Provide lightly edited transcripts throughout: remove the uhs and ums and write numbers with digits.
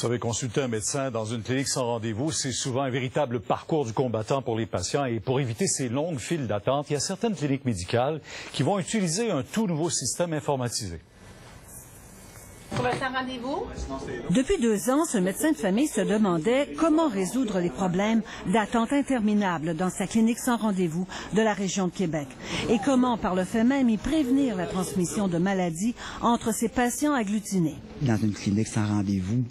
Vous savez, consulter un médecin dans une clinique sans rendez-vous, c'est souvent un véritable parcours du combattant pour les patients. Et pour éviter ces longues files d'attente, il y a certaines cliniques médicales qui vont utiliser un tout nouveau système informatisé. Pour le sans rendez-vous? Depuis 2 ans, ce médecin de famille se demandait comment résoudre les problèmes d'attente interminable dans sa clinique sans rendez-vous de la région de Québec et comment, par le fait même, y prévenir la transmission de maladies entre ses patients agglutinés. Dans une clinique sans rendez-vous,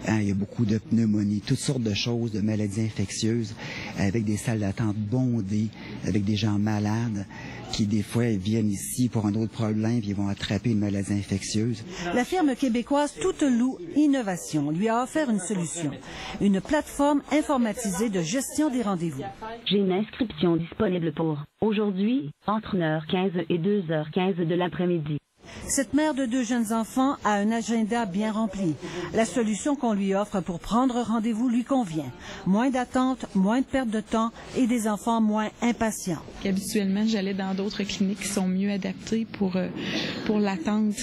il y a beaucoup de pneumonies, toutes sortes de choses, de maladies infectieuses, avec des salles d'attente bondées, avec des gens malades qui, des fois, viennent ici pour un autre problème puis ils vont attraper une maladie infectieuse. La firme québécoise Touteloup Innovation lui a offert une solution, une plateforme informatisée de gestion des rendez-vous. J'ai une inscription disponible pour aujourd'hui, entre 1h15 et 2h15 de l'après-midi. Cette mère de 2 jeunes enfants a un agenda bien rempli. La solution qu'on lui offre pour prendre rendez-vous lui convient. Moins d'attente, moins de perte de temps et des enfants moins impatients. Habituellement, j'allais dans d'autres cliniques qui sont mieux adaptées pour l'attente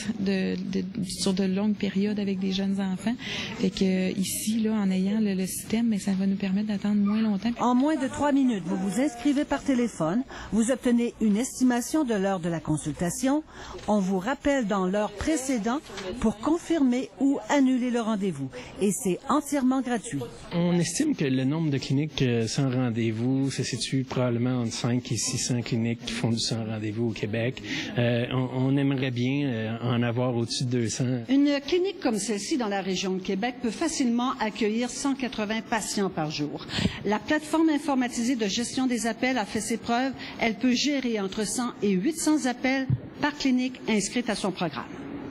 sur de longues périodes avec des jeunes enfants. Fait que ici, là, en ayant le système, ça va nous permettre d'attendre moins longtemps. En moins de 3 minutes, vous vous inscrivez par téléphone, vous obtenez une estimation de l'heure de la consultation, on vous rappelle dans l'heure précédente pour confirmer ou annuler le rendez-vous. Et c'est entièrement gratuit. On estime que le nombre de cliniques sans rendez-vous se situe probablement entre 5 et 600 cliniques qui font du sans rendez-vous au Québec. On aimerait bien en avoir au-dessus de 200. Une clinique comme celle-ci dans la région de Québec peut facilement accueillir 180 patients par jour. La plateforme informatisée de gestion des appels a fait ses preuves. Elle peut gérer entre 100 et 800 appels par clinique inscrite à son programme.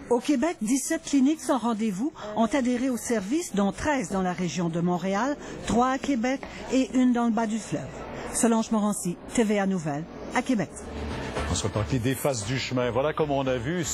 Au Québec, 17 cliniques sans rendez-vous ont adhéré au service, dont 13 dans la région de Montréal, 3 à Québec et 1 dans le bas du fleuve. Solange Morancy, TVA Nouvelles, à Québec. On se repartit des faces du chemin. Voilà comme on a vu.